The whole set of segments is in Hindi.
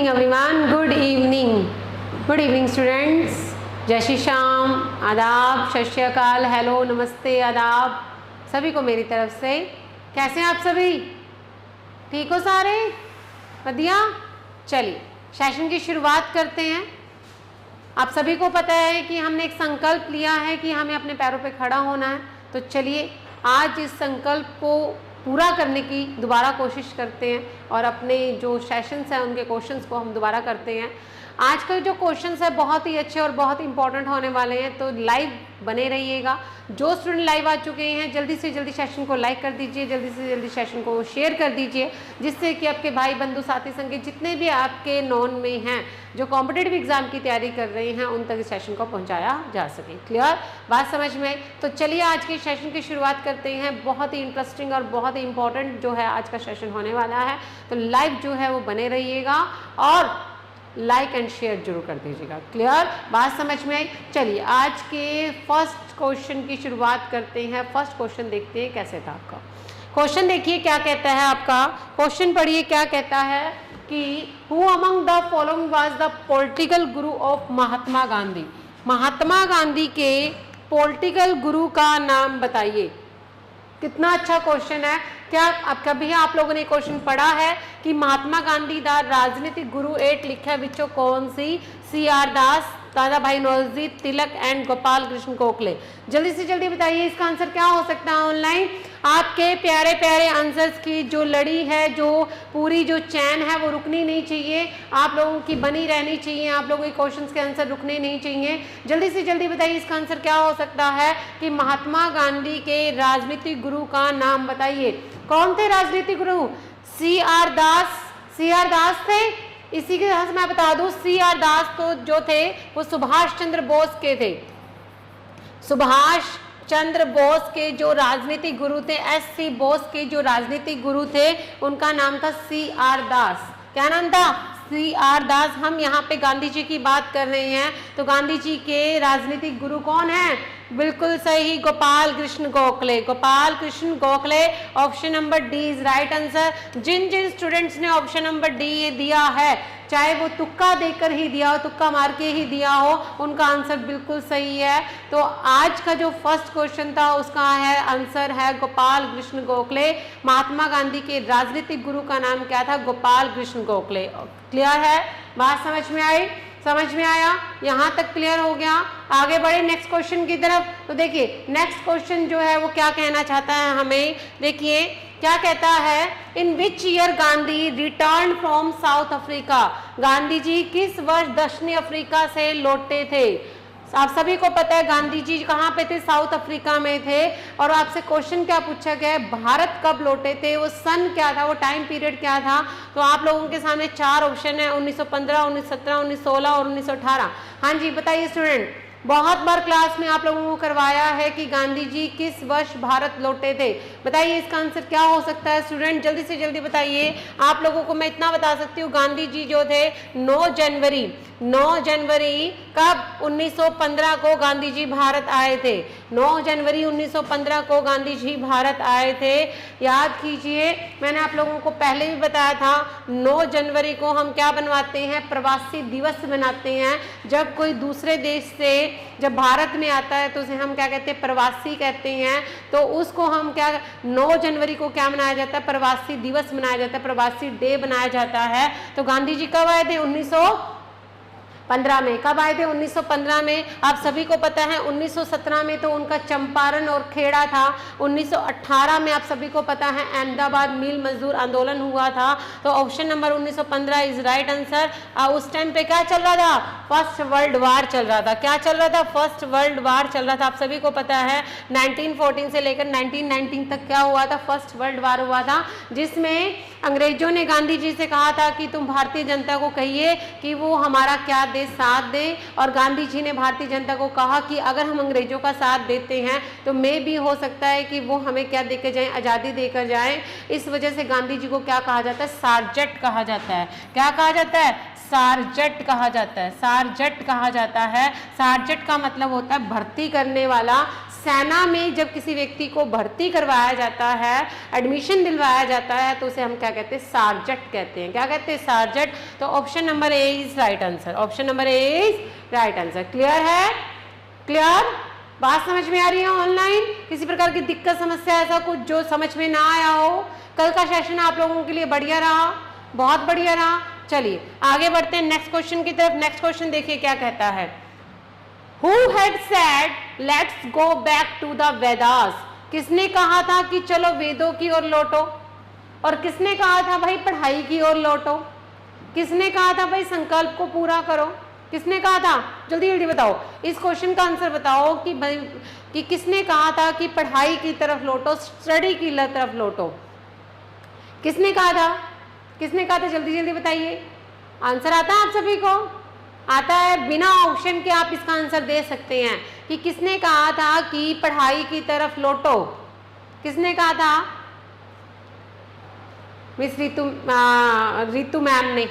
Evening everyone, good evening students. जय श्री श्याम, आदाब, सत श्री अकाल, हेलो, नमस्ते, आदाब सभी को मेरी तरफ से। कैसे हैं आप सभी? ठीक हो सारे? बढ़िया। चलिए सेशन की शुरुआत करते हैं। आप सभी को पता है कि हमने एक संकल्प लिया है कि हमें अपने पैरों पे खड़ा होना है। तो चलिए आज इस संकल्प को पूरा करने की दोबारा कोशिश करते हैं और अपने जो सेशंस हैं उनके क्वेश्चंस को हम दोबारा करते हैं। आज का जो क्वेश्चंस है बहुत ही अच्छे और बहुत इंपॉर्टेंट होने वाले हैं, तो लाइव बने रहिएगा। जो स्टूडेंट लाइव आ चुके हैं जल्दी से जल्दी सेशन को लाइक कर दीजिए, जल्दी से जल्दी सेशन को शेयर कर दीजिए, जिससे कि आपके भाई बंधु साथी संगी जितने भी आपके नॉन में हैं जो कॉम्पिटिटिव एग्जाम की तैयारी कर रहे हैं उन तक इस सेशन को पहुंचाया जा सके। क्लियर बात समझ में? तो चलिए आज के सेशन की शुरुआत करते हैं। बहुत ही इंटरेस्टिंग और बहुत ही इंपॉर्टेंट जो है आज का सेशन होने वाला है, तो लाइव जो है वो बने रहिएगा और लाइक एंड शेयर जरूर कर दीजिएगा। क्लियर बात समझ में आई? चलिए आज के फर्स्ट क्वेश्चन की शुरुआत करते हैं। फर्स्ट क्वेश्चन देखते हैं कैसे था आपका क्वेश्चन। देखिए क्या कहता है आपका क्वेश्चन, पढ़िए क्या कहता है कि who among the following was the political Guru of Mahatma Gandhi. Mahatma Gandhi के पॉलिटिकल गुरु का नाम बताइए। कितना अच्छा क्वेश्चन है। क्या अब कभी आप लोगों ने क्वेश्चन पढ़ा है कि महात्मा गांधी दा राजनीतिक गुरु 8 लिखा है विचों कौन सी? CR दास, दादा भाई नौरोजी, तिलक एंड गोपाल कृष्ण गोखले। जल्दी से जल्दी बताइए इसका आंसर क्या हो सकता है। ऑनलाइन आपके प्यारे प्यारे आंसर्स की जो लड़ी है, जो पूरी जो चैन है वो रुकनी नहीं चाहिए, आप लोगों की बनी रहनी चाहिए। आप लोगों के क्वेश्चंस के आंसर रुकने नहीं चाहिए। जल्दी से जल्दी बताइए इसका आंसर क्या हो सकता है कि महात्मा गांधी के राजनीतिक गुरु का नाम बताइए। कौन थे राजनीतिक गुरु? CR दास। CR दास थे। इसी के साथ मैं बता दूं CR दास तो जो थे वो सुभाष चंद्र बोस के थे। सुभाष चंद्र बोस के जो राजनीतिक गुरु थे, SC बोस के जो राजनीतिक गुरु थे उनका नाम था CR दास। क्या नाम था? CR दास। हम यहाँ पे गांधी जी की बात कर रहे हैं, तो गांधी जी के राजनीतिक गुरु कौन है? बिल्कुल सही, Gopal Krishna Gokhale. Gopal Krishna Gokhale. Option number D is right answer. जिन जिन स्टूडेंट्स ने ऑप्शन नंबर डी दिया है, चाहे वो तुक्का देकर ही दिया हो, तुक्का मार के ही दिया हो, उनका आंसर बिल्कुल सही है। तो आज का जो फर्स्ट क्वेश्चन था उसका है आंसर है गोपाल कृष्ण गोखले। महात्मा गांधी के राजनीतिक गुरु का नाम क्या था? गोपाल कृष्ण गोखले। क्लियर है? बात समझ में आई? समझ में आया? यहाँ तक क्लियर हो गया। आगे बढ़े नेक्स्ट क्वेश्चन की तरफ। तो देखिए नेक्स्ट क्वेश्चन जो है वो क्या कहना चाहता है हमें। देखिए क्या कहता है, in which year Gandhi return from South Africa. Gandhi ji किस वर्ष दक्षिणी अफ्रीका से लौटे थे? आप सभी को पता है गांधी जी कहाँ पे थे? साउथ अफ्रीका में थे। और आपसे क्वेश्चन क्या पूछा गया है, भारत कब लौटे थे, वो सन क्या था, वो टाइम पीरियड क्या था? तो आप लोगों के सामने 4 ऑप्शन है, 1915, 1917, 1916 और 1918। हाँ जी बताइए स्टूडेंट। बहुत बार क्लास में आप लोगों को करवाया है कि गांधी जी किस वर्ष भारत लौटे थे। बताइए इसका आंसर क्या हो सकता है स्टूडेंट? जल्दी से जल्दी बताइए। आप लोगों को मैं इतना बता सकती हूँ, गांधी जी जो थे 9 जनवरी कब? 1915 को गांधी जी भारत आए थे। 9 जनवरी 1915 को गांधी जी भारत आए थे। याद कीजिए, मैंने आप लोगों को पहले भी बताया था 9 जनवरी को हम क्या बनवाते हैं? प्रवासी दिवस मनाते हैं। जब कोई दूसरे देश से जब भारत में आता है तो उसे हम क्या कहते हैं? प्रवासी कहते हैं। तो उसको हम क्या 9 जनवरी को क्या मनाया जाता है? प्रवासी दिवस मनाया जाता है, प्रवासी डे बनाया जाता है। तो गांधी जी कब आए थे? 1915 में। कब आए थे? 1915 में। आप सभी को पता है 1917 में तो उनका चंपारण और खेड़ा था। 1918 में आप सभी को पता है अहमदाबाद मिल मजदूर आंदोलन हुआ था। तो option number 1915 is right answer. उस टाइम पे क्या चल रहा था? फर्स्ट वर्ल्ड वार चल रहा था। क्या चल रहा था? फर्स्ट वर्ल्ड वार चल रहा था। आप सभी को पता है 1914 से लेकर 1919 तक क्या हुआ था? फर्स्ट वर्ल्ड वार हुआ था, जिसमें अंग्रेजों ने गांधी जी से कहा था कि तुम भारतीय जनता को कहिए कि वो हमारा क्या दे, साथ दे। और गांधी जी ने भारतीय जनता को कहा कि अगर हम अंग्रेजों का साथ देते हैं तो मे भी हो सकता है कि वो हमें क्या देकर जाएं? आज़ादी देकर जाएं। इस वजह से गांधी जी को क्या कहा जाता है? सार्जेंट कहा जाता है। क्या कहा जाता है? सार्जेंट कहा जाता है। सार्जेंट कहा जाता है। सार्जेंट का मतलब होता है भर्ती करने वाला, सेना में जब किसी व्यक्ति को भर्ती करवाया जाता है, एडमिशन दिलवाया जाता है, तो उसे हम क्या कहते हैं? सार्जेंट कहते हैं। क्या कहते हैं? सार्जेंट। तो option number A is right answer. Option number A is right answer. Clear है? क्लियर? बात समझ में आ रही है? ऑनलाइन किसी प्रकार की दिक्कत, समस्या, ऐसा कुछ जो समझ में ना आया हो? कल का सेशन आप लोगों के लिए बढ़िया रहा, बहुत बढ़िया रहा। चलिए आगे बढ़ते हैं नेक्स्ट क्वेश्चन की तरफ। नेक्स्ट क्वेश्चन देखिए क्या कहता है। Who had said let's go back to the Vedas? किसने कहा था कि चलो वेदों की ओर लौटो? और किसने कहा था भाई पढ़ाई की ओर लौटो? किसने कहा था भाई संकल्प को पूरा करो? किसने कहा था? जल्दी जल्दी बताओ, इस क्वेश्चन का आंसर बताओ कि किसने कहा था कि पढ़ाई की तरफ लौटो, स्टडी की तरफ लौटो? किसने कहा था? किसने कहा था? जल्दी जल्दी बताइए। आंसर आता है आप सभी को? आता है? बिना ऑप्शन के आप इसका आंसर दे सकते हैं कि किसने कहा था कि पढ़ाई की तरफ लौटो? किसने कहा था? मिस रितु मैम ने।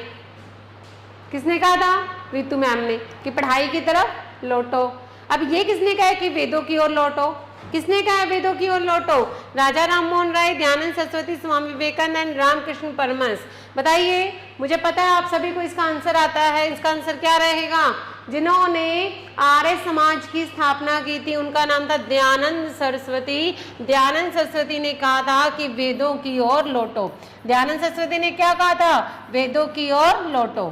किसने कहा था? रितु मैम ने कि पढ़ाई की तरफ लौटो। अब ये किसने कहा कि वेदों की ओर लौटो? किसने कहा वेदों की ओर लौटो? राजा राममोहन राय, दयानंद सरस्वती, स्वामी विवेकानंद, रामकृष्ण परमहंस। बताइए, मुझे पता है आप सभी को इसका आंसर आता है। इसका आंसर क्या रहेगा? जिन्होंने आर्य समाज की स्थापना की थी उनका नाम था दयानंद सरस्वती। दयानंद सरस्वती ने कहा था कि वेदों की ओर लौटो। दयानंद सरस्वती ने क्या कहा था? वेदों की ओर लौटो।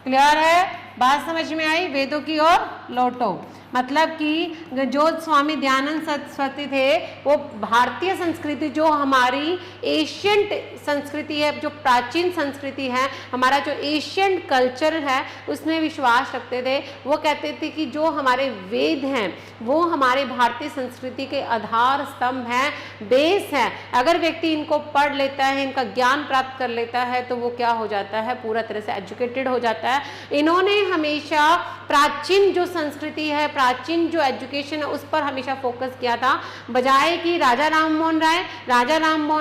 क्लियर है? बात समझ में आई? वेदों की ओर लौटो मतलब कि जो स्वामी दयानंद सरस्वती थे वो भारतीय संस्कृति, जो हमारी एशियंट संस्कृति है, जो प्राचीन संस्कृति है, हमारा जो एशियंट कल्चर है, उसमें विश्वास रखते थे। वो कहते थे कि जो हमारे वेद हैं वो हमारे भारतीय संस्कृति के आधार स्तंभ हैं, बेस है। अगर व्यक्ति इनको पढ़ लेता है, इनका ज्ञान प्राप्त कर लेता है, तो वो क्या हो जाता है? पूरा तरह से एजुकेटेड हो जाता है। इन्होंने हमेशा प्राचीन जो संस्कृति है, प्राचीन जो एजुकेशन है, उस पर हमेशा फोकस किया था, बजाय कि राजा राममोहन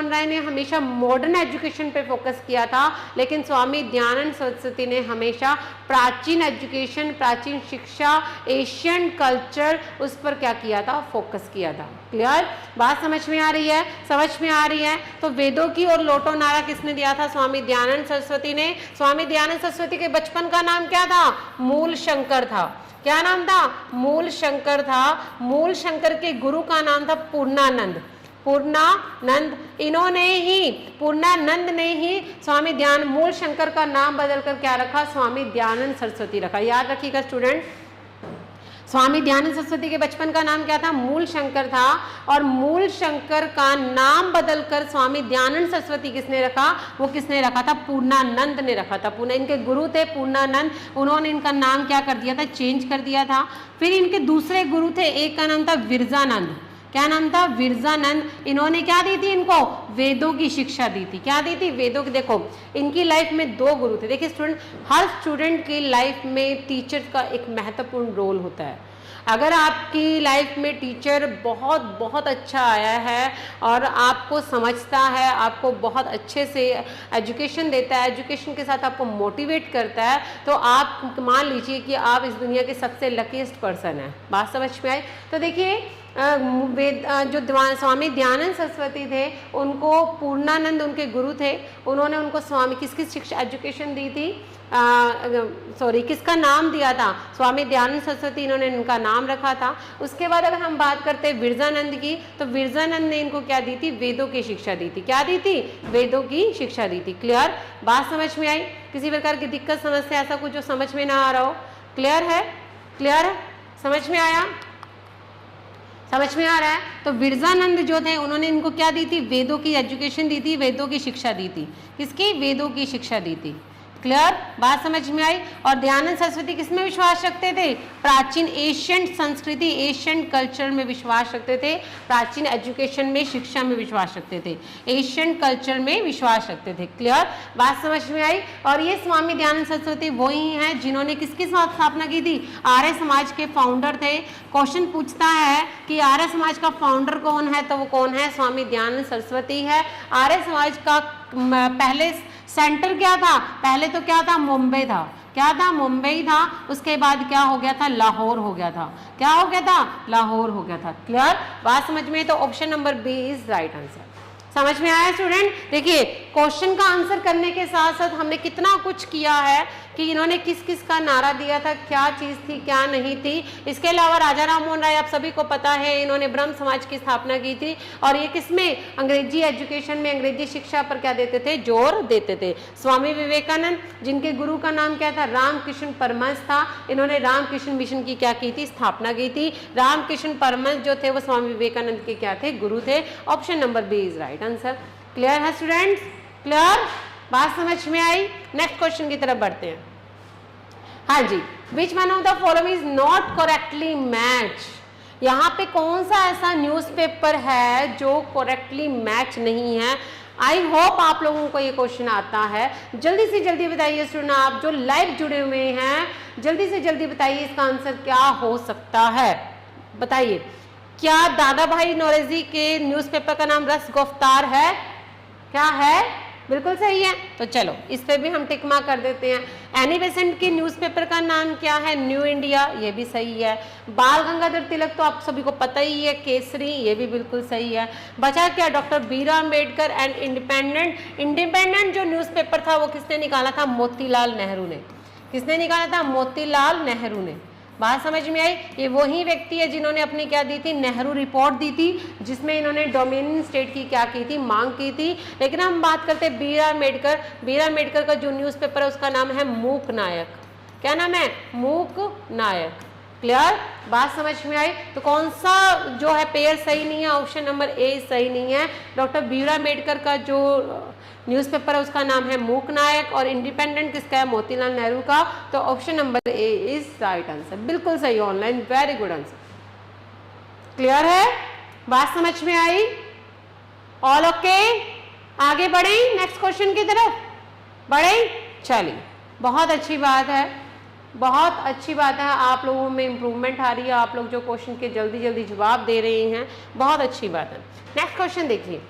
राय ने हमेशा मॉडर्न एजुकेशन पे फोकस किया था। लेकिन स्वामी दयानंद सरस्वती ने हमेशा प्राचीन एजुकेशन, प्राचीन शिक्षा, एशियन कल्चर, उस पर क्या किया था? फोकस किया था। क्लियर? बात समझ में आ रही है? समझ में आ रही है? तो वेदों की ओर लौटो नारा किसने दिया था? स्वामी दयानंद सरस्वती ने। स्वामी दयानंद सरस्वती के बचपन का नाम क्या था? मूल शंकर था। क्या नाम था? मूल शंकर था। मूल शंकर के गुरु का नाम था पूर्णानंद। पूर्णानंद ने ही स्वामी मूल शंकर का नाम बदलकर क्या रखा? स्वामी दयानंद सरस्वती रखा। याद रखिएगा स्टूडेंट, स्वामी दयानंद सरस्वती के बचपन का नाम क्या था? मूल शंकर था। और मूल शंकर का नाम बदलकर स्वामी दयानंद सरस्वती किसने रखा? वो किसने रखा था? पूर्णानंद ने रखा था। इनके गुरु थे पूर्णानंद, उन्होंने इनका नाम क्या कर दिया था? चेंज कर दिया था। फिर इनके दूसरे गुरु थे, एक का नाम था विरजानंद। क्या नाम था? विरजानंद। इन्होंने क्या दी थी? इनको वेदों की शिक्षा दी थी। क्या दी थी? वेदों की। देखो, इनकी लाइफ में दो गुरु थे। देखिए स्टूडेंट, हर स्टूडेंट की लाइफ में टीचर का एक महत्वपूर्ण रोल होता है। अगर आपकी लाइफ में टीचर बहुत बहुत अच्छा आया है और आपको समझता है, आपको बहुत अच्छे से एजुकेशन देता है, एजुकेशन के साथ आपको मोटिवेट करता है, तो आप मान लीजिए कि आप इस दुनिया के सबसे लकीस्ट पर्सन हैं। बात समझ में आई? तो देखिए, जो स्वामी दयानंद सरस्वती थे, उनको पूर्णानंद उनके गुरु थे। उन्होंने उनको स्वामी किसकी शिक्षा एजुकेशन दी थी? किसका नाम दिया था? स्वामी दयानंद सरस्वती, इन्होंने इनका नाम रखा था। उसके बाद अगर हम बात करते हैं विरजानंद की, तो विरजानंद ने इनको क्या दी थी? वेदों की शिक्षा दी थी। क्या दी थी? वेदों की शिक्षा दी थी। क्लियर? बात समझ में आई? किसी प्रकार की दिक्कत, समस्या, ऐसा कुछ जो समझ में ना आ रहा हो? क्लियर है? क्लियर है? समझ में आया? समझ में आ रहा है? तो विरजानंद जो थे, उन्होंने इनको क्या दी थी? वेदों की एजुकेशन दी थी, वेदों की शिक्षा दी थी। किसकी? वेदों की शिक्षा दी थी। क्लियर? बात समझ में आई? और दयानंद सरस्वती किसमें विश्वास रखते थे? प्राचीन एशियन संस्कृति, एशियन कल्चर में विश्वास रखते थे। प्राचीन एजुकेशन में, शिक्षा में विश्वास रखते थे। एशियन कल्चर में विश्वास रखते थे। क्लियर? बात समझ में आई? और ये स्वामी दयानंद सरस्वती वही हैं जिन्होंने किसकी स्थापना की थी? आर्य समाज के फाउंडर थे। क्वेश्चन पूछता है कि आर्य समाज का फाउंडर कौन है, तो वो कौन है? स्वामी दयानंद सरस्वती है। आर्य समाज का पहले सेंटर क्या था? पहले तो क्या था? मुंबई था। क्या था? मुंबई था, उसके बाद क्या हो गया था? लाहौर हो गया था। क्या हो गया था? लाहौर हो गया था। क्लियर? बात समझ में? तो option number B is right answer. समझ में आया स्टूडेंट? देखिए क्वेश्चन का आंसर करने के साथ साथ हमने कितना कुछ किया है कि इन्होंने किस किस का नारा दिया था, क्या चीज थी क्या नहीं थी। इसके अलावा राजा राम मोहन राय आप सभी को पता है, इन्होंने ब्रह्म समाज की स्थापना की थी और ये किसमें? अंग्रेजी एजुकेशन में, अंग्रेजी शिक्षा पर क्या देते थे? जोर देते थे। स्वामी विवेकानंद, जिनके गुरु का नाम क्या था? रामकृष्ण परमहंस था, इन्होंने रामकृष्ण मिशन की क्या की थी? स्थापना की थी। रामकृष्ण परमहंस जो थे वो स्वामी विवेकानंद के क्या थे? गुरु थे। Option number B is right answer. Clear है स्टूडेंट्स? क्लियर? बात समझ में आई? नेक्स्ट क्वेश्चन की तरफ बढ़ते हैं। हाँ जी, which one of the following is not correctly match. यहाँ पे कौन सा ऐसा न्यूज़पेपर है जो करेक्टली मैच नहीं है? आई होप आप लोगों को ये क्वेश्चन आता है। जल्दी से जल्दी बताइए स्टूडेंट, आप जो लाइव जुड़े हुए हैं जल्दी से जल्दी बताइए इसका आंसर क्या हो सकता है। बताइए, क्या दादा भाई नौरोजी के न्यूज़पेपर का नाम रस गुफ्तार है? क्या है? बिल्कुल सही है। तो चलो इस पे भी हम टिक मार्क कर देते हैं। एनी बेसेंट के न्यूज़पेपर का नाम क्या है? न्यू इंडिया, ये भी सही है। बाल गंगाधर तिलक तो आप सभी को पता ही है, केसरी, ये भी बिल्कुल सही है। बचा क्या? Doctor B R Ambedkar and Independent. Independent जो न्यूज़पेपर था वो किसने निकाला था? मोतीलाल नेहरू ने। किसने निकाला था? मोतीलाल नेहरू ने। बात समझ में आई? ये वही व्यक्ति है जिन्होंने अपनी क्या दी थी? नेहरू रिपोर्ट दी थी, जिसमें इन्होंने डोमिनियन स्टेट की क्या की थी? मांग की थी। लेकिन हम बात करते हैं बीआर अम्बेडकर। बीआर अम्बेडकर का जो न्यूज़पेपर है उसका नाम है मूक नायक। क्या नाम है? मूक नायक। क्लियर? बात समझ में आई? तो कौन सा जो है पेयर सही नहीं है? ऑप्शन नंबर ए सही नहीं है। डॉक्टर बीआर अम्बेडकर का जो न्यूज़पेपर है उसका नाम है मूक नायक और इंडिपेंडेंट किसका है? मोतीलाल नेहरू का। तो option number A is right answer. बिल्कुल सही online, very good answer. Clear है? बात समझ में आई? All okay? आगे बढ़े नेक्स्ट क्वेश्चन की तरफ बढ़े। चलिए, बहुत अच्छी बात है, बहुत अच्छी बात है। आप लोगों में इंप्रूवमेंट आ रही है, आप लोग जो क्वेश्चन के जल्दी जल्दी जवाब दे रहे हैं, बहुत अच्छी बात है। नेक्स्ट क्वेश्चन देखिए,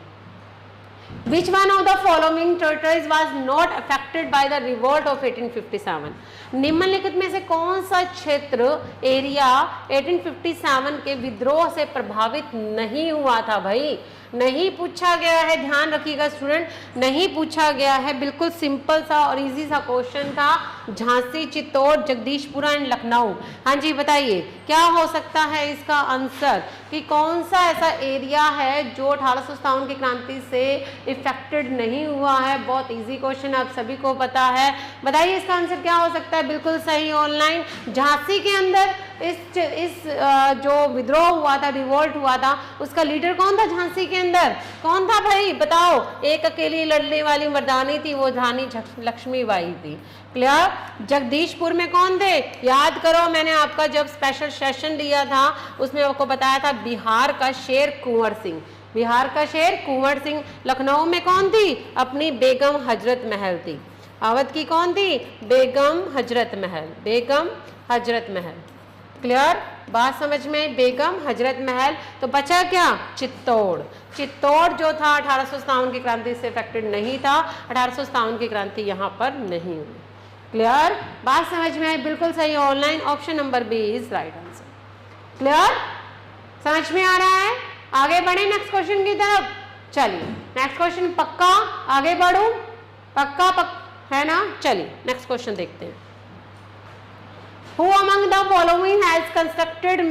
Which one of the following territories was not affected by the revolt of 1857? निम्नलिखित में से कौन सा क्षेत्र, एरिया 1857 के विद्रोह से प्रभावित नहीं हुआ था? भाई नहीं पूछा गया है, ध्यान रखिएगा स्टूडेंट, नहीं पूछा गया है। बिल्कुल सिंपल सा और इजी सा क्वेश्चन था। झांसी, चित्तौड़, जगदीशपुरा एंड लखनऊ। हाँ जी बताइए क्या हो सकता है इसका आंसर, कि कौन सा ऐसा एरिया है जो 1857 की क्रांति से इफेक्टेड नहीं हुआ है। बहुत इजी क्वेश्चन, आप सभी को पता है। बताइए इसका आंसर क्या हो सकता है? बिल्कुल सही ऑनलाइन, झांसी के अंदर इस जो विद्रोह हुआ था, रिवोल्ट हुआ था, उसका लीडर कौन था? झांसी के अंदर कौन था भाई? बताओ। एक अकेली लड़ने वाली मर्दानी थी, वो रानी लक्ष्मीबाई थी। क्लियर? जगदीशपुर में कौन थे? याद करो, मैंने आपका जब स्पेशल सेशन लिया था उसमें आपको बताया था, बिहार का शेर कुंवर सिंह। बिहार का शेर कुंवर सिंह। लखनऊ में कौन थी? अपनी बेगम हजरत महल थी। अवध की कौन थी? बेगम हजरत महल। बेगम हजरत महल। क्लियर? बात समझ में? बेगम हजरत महल। तो बचा क्या? चित्तौड़। चित्तौड़ जो था 1857 की क्रांति से अफेक्टेड नहीं था, 1857 की क्रांति यहाँ पर नहीं हुई। क्लियर? बात समझ में आई? बिल्कुल सही online, option number B is right answer. Clear? समझ में आ रहा है? आगे बढ़े नेक्स्ट क्वेश्चन की तरफ। चलिए नेक्स्ट क्वेश्चन पक्का आगे बढ़ू? पक्का है ना? चलिए नेक्स्ट क्वेश्चन देखते हैं। Who among the following has constructed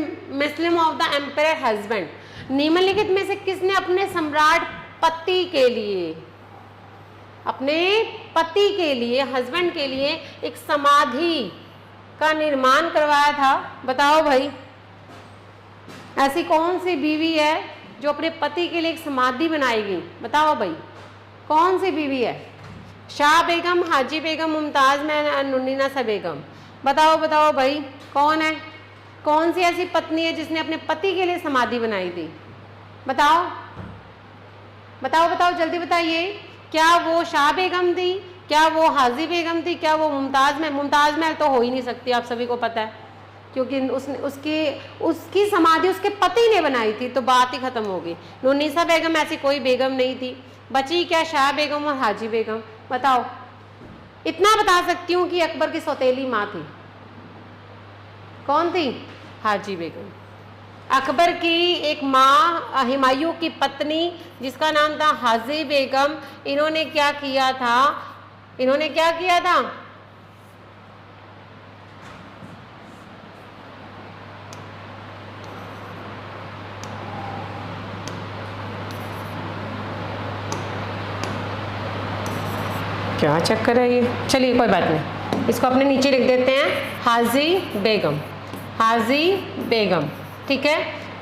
Muslim of the emperor husband? निम्नलिखित में से किसने अपने सम्राट पति के लिए, अपने पति के लिए, हस्बैंड के लिए एक समाधि का निर्माण करवाया था? बताओ भाई, ऐसी कौन सी बीवी है जो अपने पति के लिए एक समाधि बनाएगी? बताओ भाई, कौन सी बीवी है? शाह बेगम, हाजी बेगम, मुमताज महल, नुन्नीसा बेगम। बताओ बताओ भाई, कौन है? कौन सी ऐसी पत्नी है जिसने अपने पति के लिए समाधि बनाई थी? बताओ बताओ बताओ, जल्दी बताइए। क्या वो शाह बेगम थी? क्या वो हाजी बेगम थी? क्या वो मुमताज महल? मुमताज महल तो हो ही नहीं सकती, आप सभी को पता है, क्योंकि उसकी समाधि उसके पति ने बनाई थी, तो बात ही खत्म होगी। नुन्नीसा बेगम ऐसी कोई बेगम नहीं थी। बची क्या? शाह बेगम और हाजी बेगम। बताओ इतना बता सकती हूँ कि अकबर की सौतेली माँ थी। कौन थी? हाजी बेगम। अकबर की एक माँ, हुमायूं की पत्नी जिसका नाम था हाजी बेगम, इन्होंने क्या किया था? इन्होंने क्या किया था? क्या चक्कर है ये? चलिए कोई बात नहीं, इसको अपने नीचे लिख देते हैं, हाजी बेगम। हाजी बेगम, ठीक है,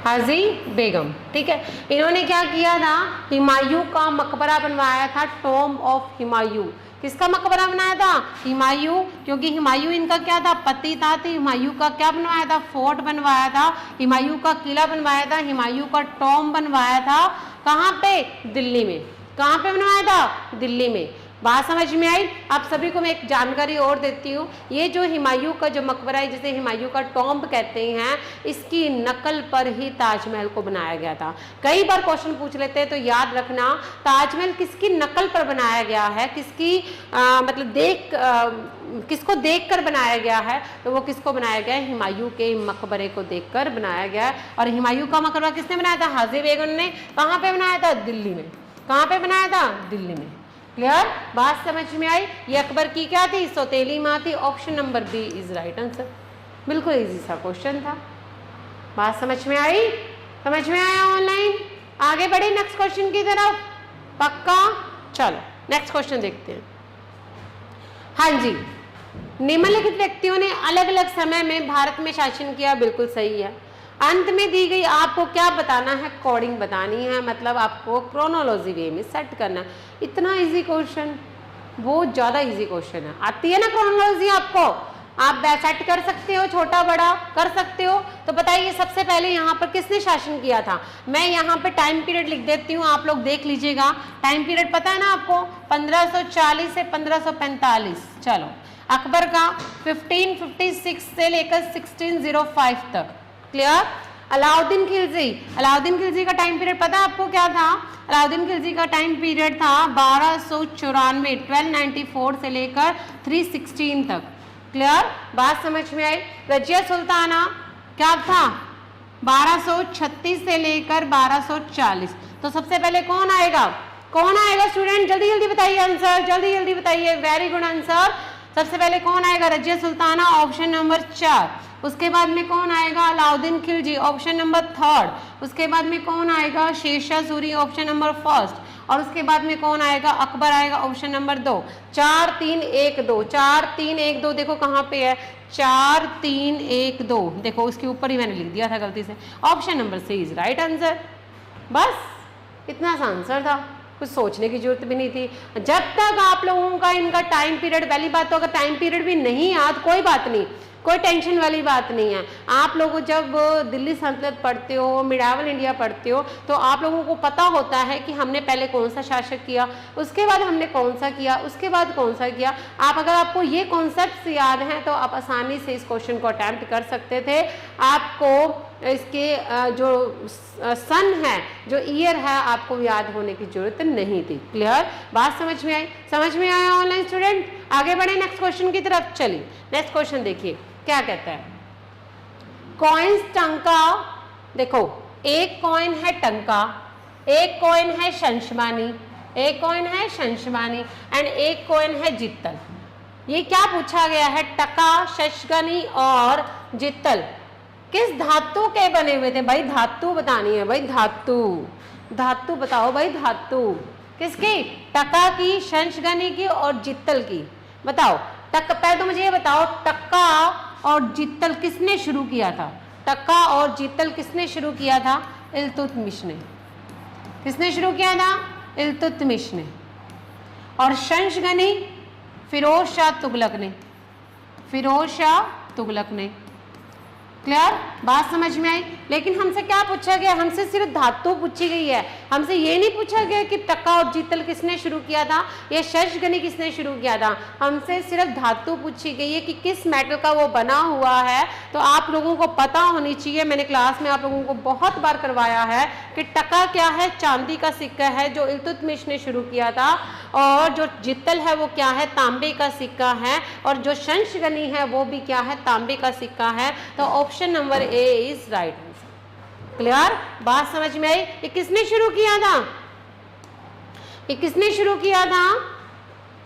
हाजी बेगम, ठीक है। इन्होंने क्या किया था? हुमायूं का मकबरा बनवाया था, टॉम्ब ऑफ हुमायूं। किसका मकबरा बनाया था? हुमायूं, क्योंकि हुमायूं इनका क्या था? पति था। तो हुमायूं का क्या बनवाया था? फोर्ट बनवाया था, हुमायूं का किला बनवाया था, हुमायूं का टॉम्ब बनवाया था। कहाँ पे? दिल्ली में। कहाँ पे बनवाया था? दिल्ली में। बात समझ में आई? आप सभी को मैं एक जानकारी और देती हूँ, ये जो हुमायूं का जो मकबरा है, जिसे हुमायूं का टॉम्ब कहते हैं, इसकी नकल पर ही ताजमहल को बनाया गया था। कई बार क्वेश्चन पूछ लेते हैं, तो याद रखना ताजमहल किसकी नकल पर बनाया गया है, किसकी मतलब किसको देखकर बनाया गया है? तो वो किसको बनाया गया है? हुमायूं के मकबरे को देखकर बनाया गया है। और हुमायूं का मकबरा किसने बनाया था? हाजी बेगम ने। कहाँ पे बनाया था? दिल्ली में। कहाँ पे बनाया था? दिल्ली में। क्लियर? बात समझ में आई? ये अकबर की क्या थी? सौतेली माँ थी। Option number B is right answer. बिल्कुल इजी सा क्वेश्चन था। बात समझ में आई? समझ में आया ऑनलाइन? आगे बढ़े नेक्स्ट क्वेश्चन की तरफ, पक्का? चलो नेक्स्ट क्वेश्चन देखते हैं। हाँ जी, निम्नलिखित व्यक्तियों ने अलग अलग समय में भारत में शासन किया। बिल्कुल सही है। अंत में दी गई आपको क्या बताना है? कोडिंग बतानी है, मतलब आपको क्रोनोलॉजी वे में सेट करना है। इतना इजी क्वेश्चन, बहुत ज़्यादा इजी क्वेश्चन है। आती है ना क्रोनोलॉजी आपको? आप सेट कर सकते हो, छोटा बड़ा कर सकते हो। तो बताइए सबसे पहले यहाँ पर किसने शासन किया था? मैं यहाँ पे टाइम पीरियड लिख देती हूँ, आप लोग देख लीजिएगा। टाइम पीरियड पता है ना आपको? 1540 से 1545। चलो, अकबर का 1556 से लेकर 1605 तक। क्लियर? अलाउद्दीन खिलजी, अलाउद्दीन खिलजी का टाइम पीरियड पता है आपको क्या था? अलाउद्दीन खिलजी का टाइम पीरियड था 1294, 1294 से लेकर 316 तक। क्लियर? बात समझ में आई? रजिया सुल्ताना क्या था? 1236 से लेकर 1240। तो सबसे पहले कौन आएगा? कौन आएगा स्टूडेंट? जल्दी जल्दी बताइए आंसर, जल्दी जल्दी बताइए। Very good answer. सबसे पहले कौन आएगा? Razia Sultana, option number 4। उसके बाद में कौन आएगा? Alauddin Khilji, option number 3। उसके बाद में कौन आएगा? Sher Shah Suri, option number 1। और उसके बाद में कौन आएगा? अकबर आएगा, ऑप्शन नंबर 2। 4 3 1 2, 4 3 1 2। देखो कहाँ पे है? 4 3 1 2। देखो उसके ऊपर ही मैंने लिख दिया था गलती से। Option number C is right answer. बस इतना सा आंसर था, कुछ सोचने की जरूरत भी नहीं थी। जब तक आप लोगों का इनका टाइम पीरियड, पहली बात तो अगर टाइम पीरियड भी नहीं याद, कोई बात नहीं, कोई टेंशन वाली बात नहीं है। आप लोग जब दिल्ली सल्तनत पढ़ते हो, मिडावल इंडिया पढ़ते हो, तो आप लोगों को पता होता है कि हमने पहले कौन सा शासक किया, उसके बाद हमने कौन सा किया, उसके बाद कौन सा किया। अगर आपको ये कॉन्सेप्ट्स याद हैं तो आप आसानी से इस क्वेश्चन को अटैम्प्ट कर सकते थे। आपको इसके जो सन है, जो ईयर है, आपको याद होने की जरूरत नहीं थी। क्लियर? बात समझ में आई? समझ में आया ऑनलाइन स्टूडेंट? आगे बढ़े नेक्स्ट क्वेश्चन की तरफ। चलिए नेक्स्ट क्वेश्चन देखिए क्या कहता है। कॉइन्स टंका, देखो एक कॉइन है टंका, एक कॉइन है शंशमानी, एक कॉइन है शंशमानी एंड एक कॉइन है जित्तल। ये क्या पूछा गया है? टका, शंशगनी और जित्तल किस धातु के बने हुए थे? भाई धातु बतानी है, भाई धातु, धातु बताओ भाई, धातु किसकी? टका की, शंशगनी की और जित्तल की। बताओ पहले तो मुझे ये बताओ, टक्का और जित्तल किसने शुरू किया था? टक्का और जित्तल किसने शुरू किया था? इल्तुतमिश ने। किसने शुरू किया था? इल्तुतमिश ने। और शंशगनी फिरोज शाह तुगलक ने, फिरोज शाह तुगलक ने। क्लियर, बात समझ में आई। लेकिन हमसे क्या पूछा गया, हमसे सिर्फ धातु पूछी गई है, हमसे ये नहीं पूछा गया कि टक्का और जीतल किसने शुरू किया था या शशगनी किसने शुरू किया था। हमसे सिर्फ धातु पूछी गई है कि किस मेटल का वो बना हुआ है। तो आप लोगों को पता होनी चाहिए, मैंने क्लास में आप लोगों को बहुत बार करवाया है कि टक्का क्या है, चांदी का सिक्का है जो इल्तुतमिश ने शुरू किया था, और जो जितल है वो क्या है, तांबे का सिक्का है, और जो शंशगनी है वो भी क्या है, तांबे का सिक्का है। तो option number A is right answer. Clear, बात समझ में आई। ये किसने शुरू किया था, ये किसने शुरू किया था,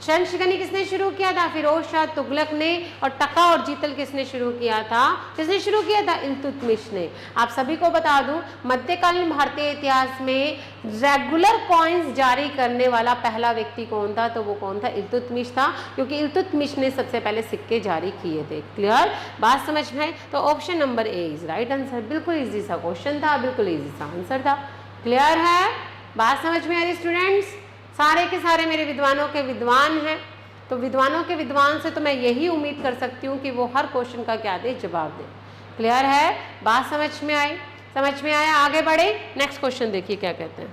शंशगनी किसने शुरू किया था, फिरोज शाह तुगलक ने, और टका और जीतल किसने शुरू किया था, किसने शुरू किया था, इल्तुतमिश ने। आप सभी को बता दूं, मध्यकालीन भारतीय इतिहास में रेगुलर कॉइन्स जारी करने वाला पहला व्यक्ति कौन था, तो वो कौन था, इल्तुतमिश था, क्योंकि इल्तुतमिश ने सबसे पहले सिक्के जारी किए थे। क्लियर, बात समझ में आई। तो option number A is right answer. बिल्कुल इजी सा क्वेश्चन था, बिल्कुल इजी सा आंसर था। क्लियर है, बात समझ में आ रही स्टूडेंट्स। सारे के सारे मेरे विद्वानों के विद्वान हैं, तो विद्वानों के विद्वान से तो मैं यही उम्मीद कर सकती हूँ कि वो हर क्वेश्चन का क्या दे, जवाब दे। क्लियर है, बात समझ में आई, समझ में आया। आगे बढ़े, नेक्स्ट क्वेश्चन देखिए क्या कहते हैं।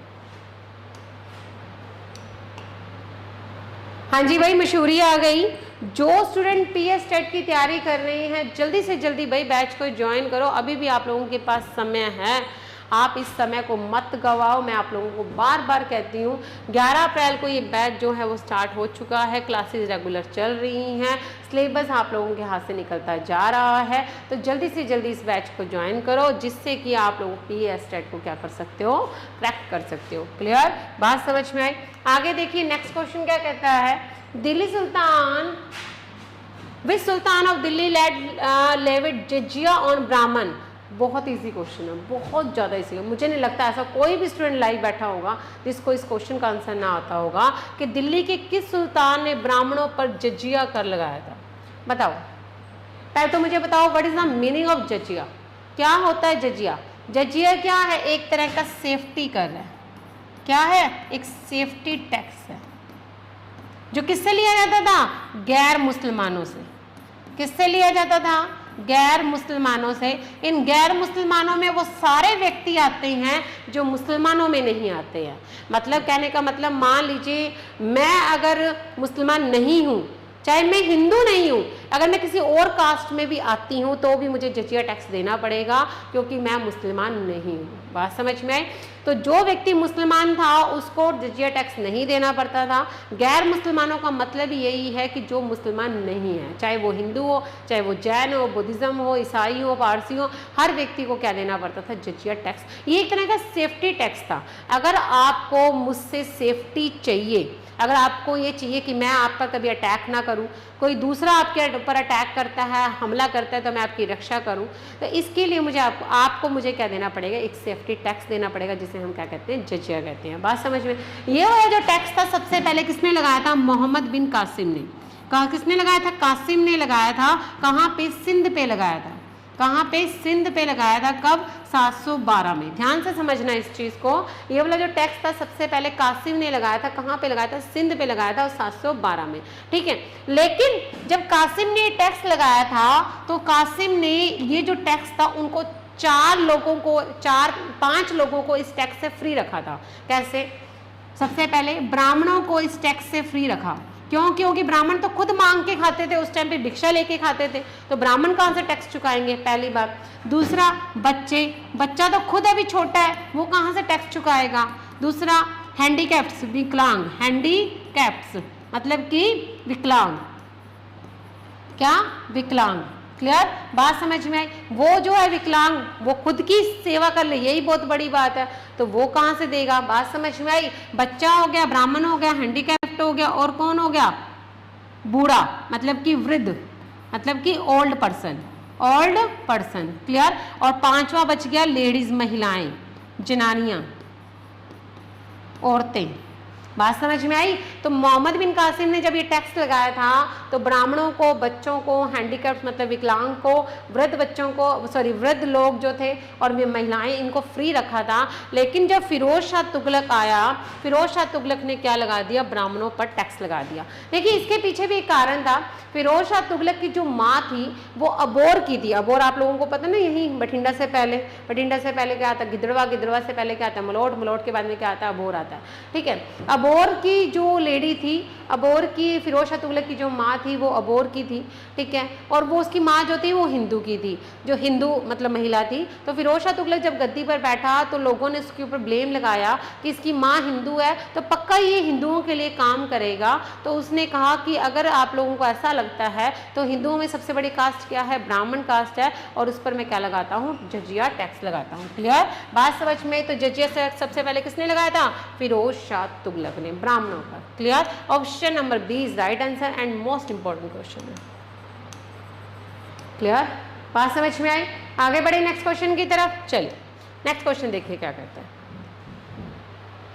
हाँ जी भाई, मशहूरी आ गई। जो स्टूडेंट पीएस टेट की तैयारी कर रहे हैं जल्दी से जल्दी भाई बैच को ज्वाइन करो, अभी भी आप लोगों के पास समय है, आप इस समय को मत गवाओ। मैं आप लोगों को बार बार कहती हूँ, 11 अप्रैल को ये बैच जो है वो स्टार्ट हो चुका है, क्लासेस रेगुलर चल रही हैं, सिलेबस आप लोगों के हाथ से निकलता जा रहा है। तो जल्दी से जल्दी इस बैच को ज्वाइन करो, जिससे कि आप लोग पीएस टेट को क्या कर सकते हो, क्रैक कर सकते हो। क्लियर, बात समझ में आई। आगे देखिए नेक्स्ट क्वेश्चन क्या कहता है, दिल्ली सुल्तान, विच सुल्तान ऑफ दिल्ली लेविड जजिया ऑन ब्राह्मण। बहुत इजी क्वेश्चन है, बहुत ज़्यादा इजी है। मुझे नहीं लगता ऐसा कोई भी स्टूडेंट लाइव बैठा होगा जिसको इस क्वेश्चन का आंसर ना आता होगा कि दिल्ली के किस सुल्तान ने ब्राह्मणों पर जजिया कर लगाया था। बताओ, पहले तो मुझे बताओ what is the meaning of जजिया, क्या होता है जजिया। जजिया क्या है, एक तरह का सेफ्टी कर है, क्या है, एक सेफ्टी टैक्स है, जो किससे लिया जाता था, गैर मुसलमानों से। किससे लिया जाता था, गैर मुसलमानों से। इन गैर मुसलमानों में वो सारे व्यक्ति आते हैं जो मुसलमानों में नहीं आते हैं। मतलब कहने का मतलब, मान लीजिए मैं अगर मुसलमान नहीं हूँ, चाहे मैं हिंदू नहीं हूँ, अगर मैं किसी और कास्ट में भी आती हूँ तो भी मुझे जजिया टैक्स देना पड़ेगा, क्योंकि मैं मुसलमान नहीं हूँ। बात समझ में आई। तो जो व्यक्ति मुसलमान था उसको जजिया टैक्स नहीं देना पड़ता था। गैर मुसलमानों का मतलब यही है कि जो मुसलमान नहीं है, चाहे वो हिंदू हो, चाहे वो जैन हो, बुद्धिज़्म हो, ईसाई हो, पारसी हो, हर व्यक्ति को क्या देना पड़ता था, जजिया टैक्स। ये एक तरह का सेफ्टी टैक्स था। अगर आपको मुझसे सेफ्टी चाहिए, अगर आपको ये चाहिए कि मैं आप पर कभी अटैक ना करूं, कोई दूसरा आपके ऊपर अटैक करता है, हमला करता है, तो मैं आपकी रक्षा करूं, तो इसके लिए मुझे आपको मुझे क्या देना पड़ेगा, एक सेफ्टी टैक्स देना पड़ेगा, जिसे हम क्या कहते हैं, जजिया कहते हैं। बात समझ में। ये वाला जो टैक्स था सबसे पहले किसने लगाया था, मोहम्मद बिन कासिम ने। किसने लगाया था, कासिम ने लगाया था। कहाँ पे, सिंध पे लगाया था। कहाँ पे, सिंध पे लगाया था। कब, 712 में। ध्यान से समझना इस चीज़ को। ये वाला जो टैक्स था सबसे पहले कासिम ने लगाया था। कहाँ पे लगाया था, सिंध पे लगाया था, और 712 में। ठीक है। लेकिन जब कासिम ने टैक्स लगाया था तो कासिम ने ये जो टैक्स था उनको 5 लोगों को इस टैक्स से फ्री रखा था। कैसे, सबसे पहले ब्राह्मणों को इस टैक्स से फ्री रखा। क्यों, क्योंकि ब्राह्मण तो खुद मांग के खाते थे, उस टाइम पे भिक्षा लेके खाते थे, तो ब्राह्मण कहाँ से टैक्स चुकाएंगे, पहली बात। दूसरा, बच्चा तो खुद अभी छोटा है, वो कहाँ से टैक्स चुकाएगा। दूसरा, हैंडीकैप्स, विकलांग, हैंडीकैप्स मतलब कि विकलांग, क्या, विकलांग। क्लियर, बात समझ में आई। वो जो है विकलांग, वो खुद की सेवा कर ले, यही बहुत बड़ी बात है, तो वो कहाँ से देगा। बात समझ में आई। बच्चा हो गया, ब्राह्मण हो गया, हैंडीकैप्ट हो गया, और कौन हो गया, बूढ़ा मतलब कि वृद्ध, मतलब कि old person, old person. Clear. और 5वां बच गया लेडीज, महिलाएं, जनानियां, औरतें। बात समझ में आई। तो मोहम्मद बिन कासिम ने जब ये टैक्स लगाया था तो ब्राह्मणों को, बच्चों को, हैंडीकैप्ट मतलब विकलांग को, वृद्ध बच्चों को, सॉरी वृद्ध लोग जो थे और महिलाएं, इनको फ्री रखा था। लेकिन जब फिरोज शाह तुगलक आया, फिरोज शाह तुगलक ने क्या लगा दिया, ब्राह्मणों पर टैक्स लगा दिया। देखिए इसके पीछे भी एक कारण था। फिरोज शाह तुगलक की जो माँ थी वो अबोर की थी। अबोर आप लोगों को पता ना, यही बठिंडा से पहले, बठिंडा से पहले क्या आता है गिद्धड़वा, गिद्धड़वा से पहले क्या आता है मलोट, मलोट के बाद में क्या आता है अबोर आता है, ठीक है। अबोर की जो लेडी थी, अबोर की, फिरोज शाह तुगलक की जो माँ थी वो अबोर की थी, ठीक है। और वो उसकी माँ जो थी वो हिंदू की थी, जो हिंदू मतलब महिला थी। तो फिरोज शाह तुगलक जब गद्दी पर बैठा तो लोगों ने उसके ऊपर ब्लेम लगाया कि इसकी माँ हिंदू है तो पक्का ये हिंदुओं के लिए काम करेगा। तो उसने कहा कि अगर आप लोगों को ऐसा लगता है तो हिंदुओं में सबसे बड़ी कास्ट क्या है, ब्राह्मण कास्ट है, और उस पर मैं क्या लगाता हूँ, जजिया टैक्स लगाता हूँ। क्लियर, बात समझ में। तो जजिया टैक्स सबसे पहले किसने लगाया था, फिरोज शाह तुगलक ने, ब्राह्मणों पर। Clear, option number B is right answer and most important question है। क्लियर, बात समझ में आई। आगे बढ़े नेक्स्ट क्वेश्चन की तरफ। चलिए नेक्स्ट क्वेश्चन देखिए क्या कहता है।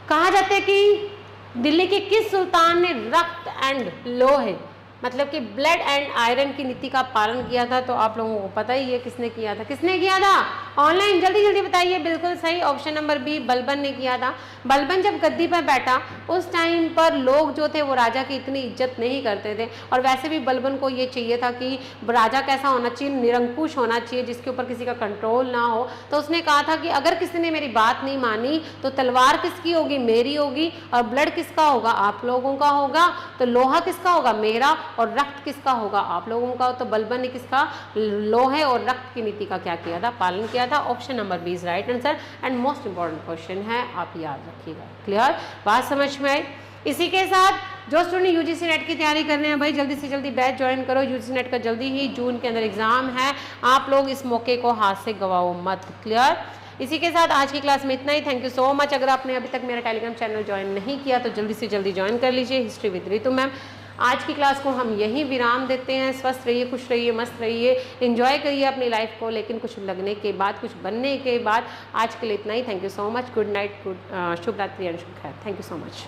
कहा जाता है कि दिल्ली के किस सुल्तान ने रक्त एंड लोहे मतलब कि ब्लड एंड आयरन की नीति का पालन किया था। तो आप लोगों को पता ही है किसने किया था, किसने किया था, ऑनलाइन जल्दी जल्दी बताइए। बिल्कुल सही, ऑप्शन नंबर बी बलबन ने किया था। बलबन जब गद्दी पर बैठा उस टाइम पर लोग जो थे वो राजा की इतनी इज्जत नहीं करते थे, और वैसे भी बलबन को ये चाहिए था कि राजा कैसा होना चाहिए, निरंकुश होना चाहिए, जिसके ऊपर किसी का कंट्रोल ना हो। तो उसने कहा था कि अगर किसी ने मेरी बात नहीं मानी तो तलवार किसकी होगी, मेरी होगी, और ब्लड किसका होगा, आप लोगों का होगा। तो लोहा किसका होगा, मेरा, और रक्त किसका होगा, आप लोगों का। तो बलबन ने किसका, लोहे और रक्त की नीति का क्या किया था, पालन किया था। Option number B is right answer and most important question है, आप याद रखिएगा। क्लियर, बात समझ में आई। इसी के साथ जो स्टूडेंट यूजीसी नेट की तैयारी कर रहे हैं भाई जल्दी से जल्दी बैच ज्वाइन करो। यूजीसी नेट का जल्दी ही जून के अंदर एग्जाम है, आप लोग इस मौके को हाथ से गवाओ मत। क्लियर, इसी के साथ आज की क्लास में इतना ही। Thank you so much. अगर आपने अभी तक मेरा टेलीग्राम चैनल ज्वाइन नहीं किया तो जल्दी से जल्दी ज्वाइन कर लीजिए, हिस्ट्री विद रितु मैम। आज की क्लास को हम यहीं विराम देते हैं। स्वस्थ रहिए, खुश रहिए, मस्त रहिए, एंजॉय करिए अपनी लाइफ को, लेकिन कुछ लगने के बाद, कुछ बनने के बाद। आज के लिए इतना ही। Thank you so much. Good night, good शुभ रात्रि एंड शुभ खैर। Thank you so much.